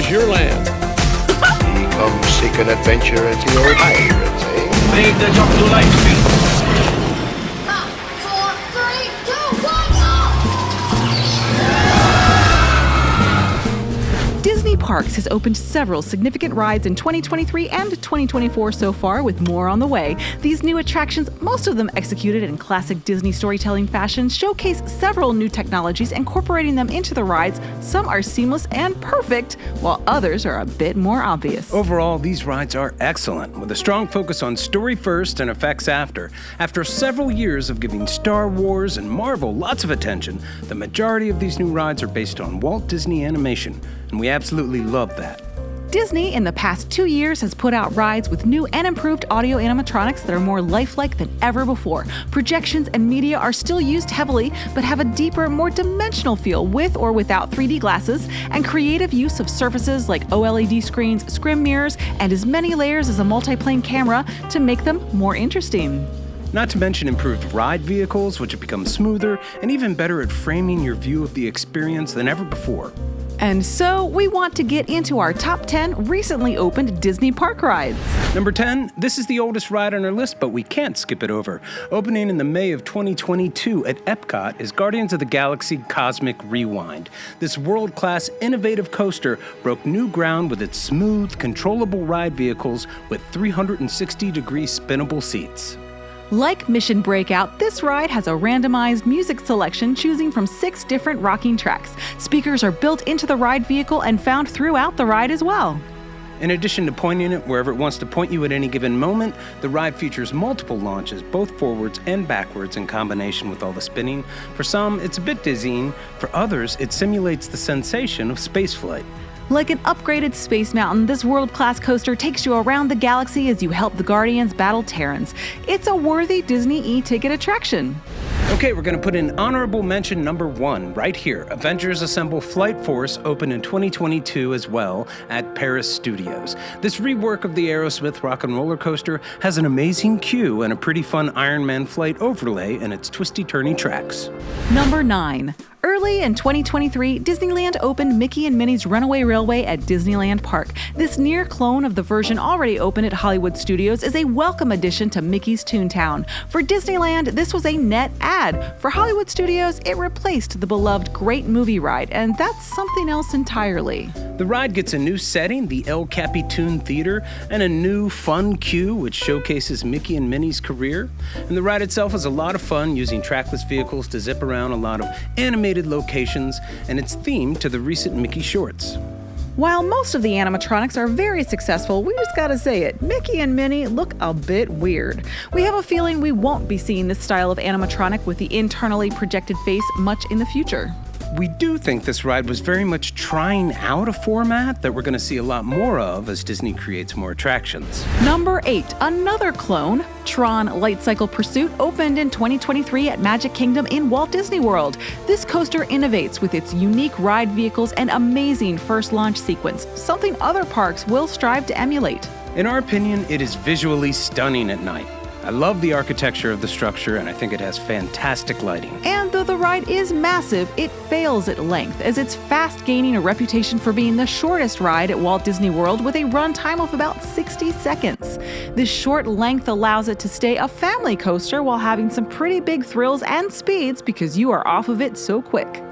is your land. Come seek an adventure at the old pirates, eh? Make the jump to light speed. 5, 4, 3, 2, 1, go! Disney Parks has opened several significant rides in 2023 and 2024 so far, with more on the way. These new attractions, most of them executed in classic Disney storytelling fashion, showcase several new technologies, incorporating them into the rides. Some are seamless and perfect, while others are a bit more obvious. Overall, these rides are excellent, with a strong focus on story first and effects after. After several years of giving Star Wars and Marvel lots of attention, the majority of these new rides are based on Walt Disney animation, and we absolutely love that. Disney, in the past 2 years, has put out rides with new and improved audio animatronics that are more lifelike than ever before. Projections and media are still used heavily, but have a deeper, more dimensional feel with or without 3D glasses, and creative use of surfaces like OLED screens, scrim mirrors, and as many layers as a multiplane camera to make them more interesting. Not to mention improved ride vehicles, which have become smoother and even better at framing your view of the experience than ever before. And so, we want to get into our top 10 recently opened Disney park rides. Number 10, this is the oldest ride on our list, but we can't skip it over. Opening in the May of 2022 at Epcot is Guardians of the Galaxy Cosmic Rewind. This world-class, innovative coaster broke new ground with its smooth, controllable ride vehicles with 360-degree spinnable seats. Like Mission Breakout, this ride has a randomized music selection choosing from 6 different rocking tracks. Speakers are built into the ride vehicle and found throughout the ride as well. In addition to pointing it wherever it wants to point you at any given moment, the ride features multiple launches, both forwards and backwards in combination with all the spinning. For some, it's a bit dizzying. For others, it simulates the sensation of spaceflight. Like an upgraded Space Mountain, this world-class coaster takes you around the galaxy as you help the Guardians battle Terrans. It's a worthy Disney e-ticket attraction. Okay, we're going to put in honorable mention number 1 right here. Avengers Assemble Flight Force opened in 2022 as well at Paris Studios. This rework of the Aerosmith rock and roller coaster has an amazing queue and a pretty fun Iron Man flight overlay in its twisty-turny tracks. Number 9. Early in 2023, Disneyland opened Mickey and Minnie's Runaway Railway at Disneyland Park. This near clone of the version already open at Hollywood Studios is a welcome addition to Mickey's Toontown. For Disneyland, this was a net add. For Hollywood Studios, it replaced the beloved Great Movie Ride, and that's something else entirely. The ride gets a new setting, the El Capitan Theater, and a new fun queue which showcases Mickey and Minnie's career. And the ride itself is a lot of fun, using trackless vehicles to zip around a lot of animated locations, and it's themed to the recent Mickey shorts. While most of the animatronics are very successful, we just gotta say it, Mickey and Minnie look a bit weird. We have a feeling we won't be seeing this style of animatronic with the internally projected face much in the future. We do think this ride was very much trying out a format that we're going to see a lot more of as Disney creates more attractions. Number 8, another clone, Tron Light Cycle Pursuit, opened in 2023 at Magic Kingdom in Walt Disney World. This coaster innovates with its unique ride vehicles and amazing first launch sequence, something other parks will strive to emulate. In our opinion, it is visually stunning at night. I love the architecture of the structure, and I think it has fantastic lighting. And though the ride is massive, it fails at length, as it's fast gaining a reputation for being the shortest ride at Walt Disney World with a runtime of about 60 seconds. This short length allows it to stay a family coaster while having some pretty big thrills and speeds because you are off of it so quick.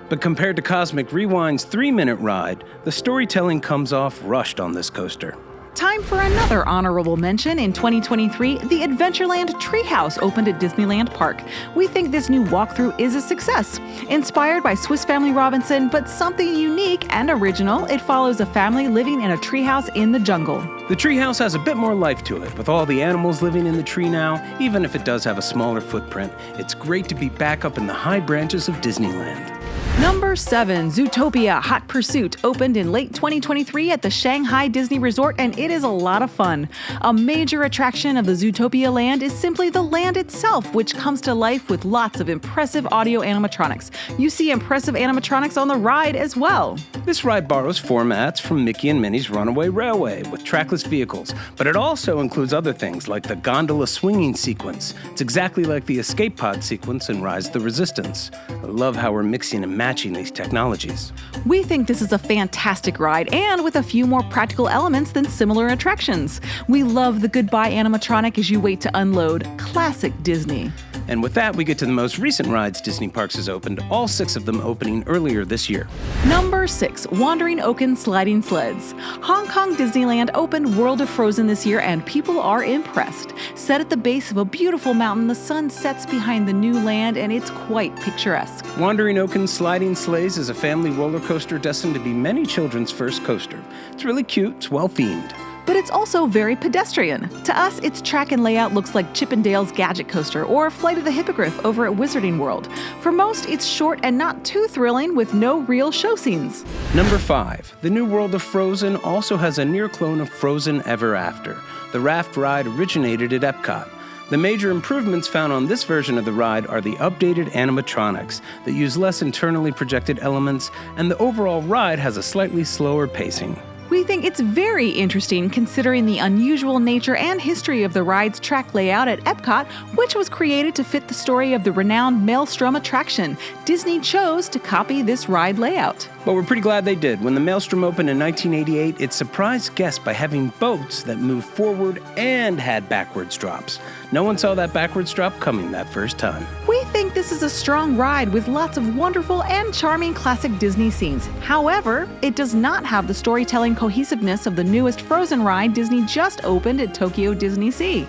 But compared to Cosmic Rewind's 3-minute ride, the storytelling comes off rushed on this coaster. Time for another honorable mention. In 2023, the Adventureland Treehouse opened at Disneyland Park. We think this new walkthrough is a success. Inspired by Swiss Family Robinson, but something unique and original, it follows a family living in a treehouse in the jungle. The treehouse has a bit more life to it, with all the animals living in the tree now. Even if it does have a smaller footprint, it's great to be back up in the high branches of Disneyland. Number 7, Zootopia Hot Pursuit opened in late 2023 at the Shanghai Disney Resort, and it is a lot of fun. A major attraction of the Zootopia land is simply the land itself, which comes to life with lots of impressive audio animatronics. You see impressive animatronics on the ride as well. This ride borrows formats from Mickey and Minnie's Runaway Railway with trackless vehicles, but it also includes other things like the gondola swinging sequence. It's exactly like the escape pod sequence in Rise of the Resistance. I love how we're mixing imagination matching these technologies. We think this is a fantastic ride and with a few more practical elements than similar attractions. We love the goodbye animatronic as you wait to unload. Classic Disney. And with that, we get to the most recent rides Disney Parks has opened, all 6 of them opening earlier this year. Number 6, Wandering Oaken Sliding Sleds. Hong Kong Disneyland opened World of Frozen this year and people are impressed. Set at the base of a beautiful mountain, the sun sets behind the new land and it's quite picturesque. Wandering Oaken Sliding Sleighs is a family roller coaster destined to be many children's first coaster. It's really cute, it's well-themed. But it's also very pedestrian. To us, its track and layout looks like Chip 'n Dale's Gadget Coaster or Flight of the Hippogriff over at Wizarding World. For most, it's short and not too thrilling with no real show scenes. Number 5, the new World of Frozen also has a near clone of Frozen Ever After. The raft ride originated at Epcot. The major improvements found on this version of the ride are the updated animatronics that use less internally projected elements, and the overall ride has a slightly slower pacing. We think it's very interesting considering the unusual nature and history of the ride's track layout at Epcot, which was created to fit the story of the renowned Maelstrom attraction. Disney chose to copy this ride layout. But we're pretty glad they did. When the Maelstrom opened in 1988, it surprised guests by having boats that moved forward and had backwards drops. No one saw that backwards drop coming that first time. We think this is a strong ride with lots of wonderful and charming classic Disney scenes. However, it does not have the storytelling cohesiveness of the newest Frozen ride Disney just opened at Tokyo Disney Sea.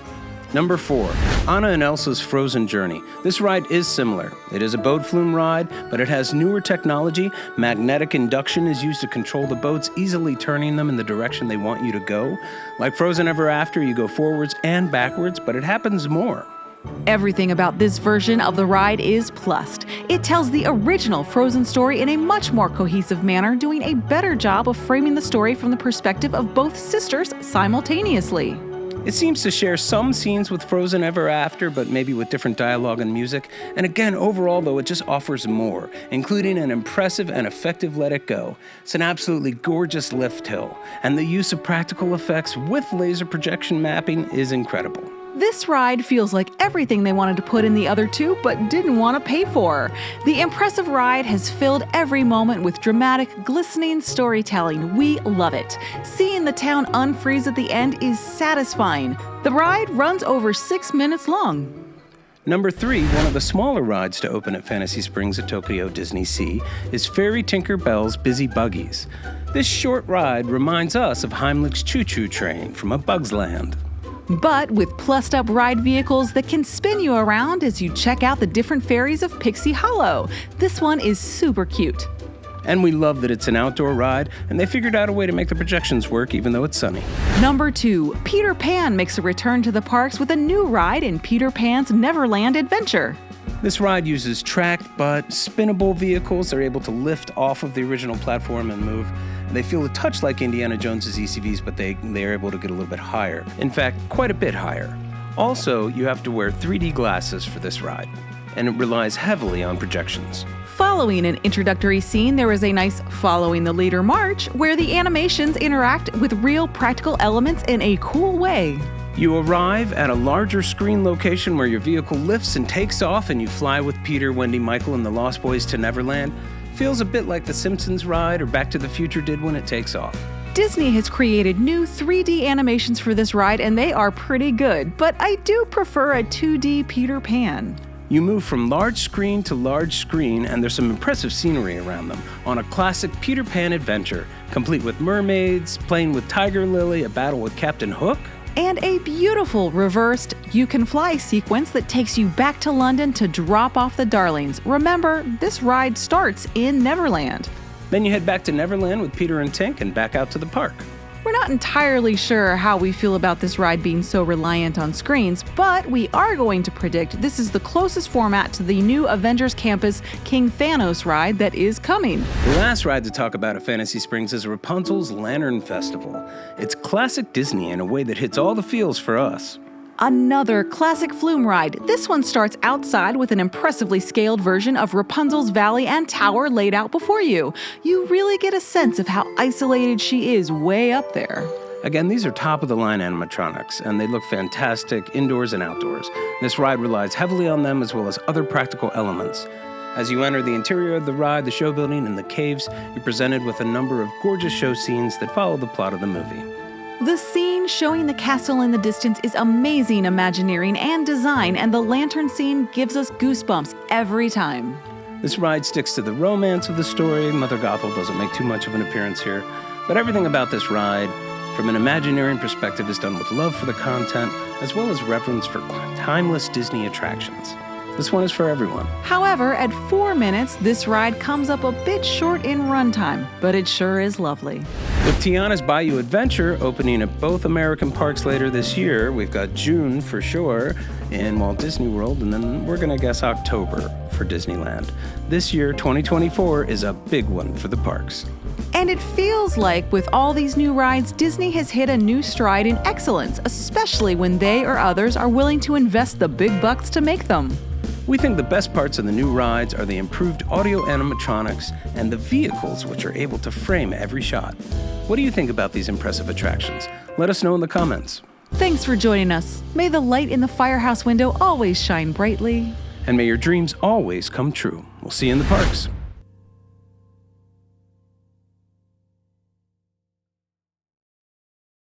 Number 4, Anna and Elsa's Frozen Journey. This ride is similar. It is a boat flume ride, but it has newer technology. Magnetic induction is used to control the boats, easily turning them in the direction they want you to go. Like Frozen Ever After, you go forwards and backwards, but it happens more. Everything about this version of the ride is plussed. It tells the original Frozen story in a much more cohesive manner, doing a better job of framing the story from the perspective of both sisters simultaneously. It seems to share some scenes with Frozen Ever After, but maybe with different dialogue and music. And again, overall, though, it just offers more, including an impressive and effective Let It Go. It's an absolutely gorgeous lift hill, and the use of practical effects with laser projection mapping is incredible. This ride feels like everything they wanted to put in the other two but didn't want to pay for. The impressive ride has filled every moment with dramatic, glistening storytelling. We love it. Seeing the town unfreeze at the end is satisfying. The ride runs over 6 minutes long. Number 3, one of the smaller rides to open at Fantasy Springs at Tokyo Disney Sea, is Fairy Tinker Bell's Busy Buggies. This short ride reminds us of Heimlich's Choo Choo Train from A Bug's Land. But with plussed-up ride vehicles that can spin you around as you check out the different fairies of Pixie Hollow. This one is super cute. And we love that it's an outdoor ride, and they figured out a way to make the projections work even though it's sunny. Number 2, Peter Pan makes a return to the parks with a new ride in Peter Pan's Neverland Adventure. This ride uses tracked but spinnable vehicles. They're able to lift off of the original platform and move. They feel a touch like Indiana Jones's ECVs, but they are able to get a little bit higher. In fact, quite a bit higher. Also, you have to wear 3D glasses for this ride, and it relies heavily on projections. Following an introductory scene, there is a nice Following the Leader march where the animations interact with real practical elements in a cool way. You arrive at a larger screen location where your vehicle lifts and takes off, and you fly with Peter, Wendy, Michael, and the Lost Boys to Neverland. Feels a bit like the Simpsons ride or Back to the Future did when it takes off. Disney has created new 3D animations for this ride, and they are pretty good, but I do prefer a 2D Peter Pan. You move from large screen to large screen, and there's some impressive scenery around them on a classic Peter Pan adventure, complete with mermaids, playing with Tiger Lily, a battle with Captain Hook, and a beautiful reversed You Can Fly sequence that takes you back to London to drop off the darlings. Remember, this ride starts in Neverland. Then you head back to Neverland with Peter and Tink and back out to the park. We're not entirely sure how we feel about this ride being so reliant on screens, but we are going to predict this is the closest format to the new Avengers Campus King Thanos ride that is coming. The last ride to talk about at Fantasy Springs is Rapunzel's Lantern Festival. It's classic Disney in a way that hits all the feels for us. Another classic flume ride. This one starts outside with an impressively scaled version of Rapunzel's Valley and Tower laid out before you. You really get a sense of how isolated she is way up there. Again, these are top-of-the-line animatronics, and they look fantastic indoors and outdoors. This ride relies heavily on them as well as other practical elements. As you enter the interior of the ride, the show building, and the caves, you're presented with a number of gorgeous show scenes that follow the plot of the movie. The scene showing the castle in the distance is amazing Imagineering and design, and the lantern scene gives us goosebumps every time. This ride sticks to the romance of the story. Mother Gothel doesn't make too much of an appearance here, but everything about this ride, from an Imagineering perspective, is done with love for the content, as well as reverence for timeless Disney attractions. This one is for everyone. However, at 4 minutes, this ride comes up a bit short in runtime, but it sure is lovely. With Tiana's Bayou Adventure opening at both American parks later this year, we've got June for sure in Walt Disney World, and then we're going to guess October for Disneyland. This year, 2024, is a big one for the parks. And it feels like with all these new rides, Disney has hit a new stride in excellence, especially when they or others are willing to invest the big bucks to make them. We think the best parts of the new rides are the improved audio animatronics and the vehicles which are able to frame every shot. What do you think about these impressive attractions? Let us know in the comments. Thanks for joining us. May the light in the firehouse window always shine brightly. And may your dreams always come true. We'll see you in the parks.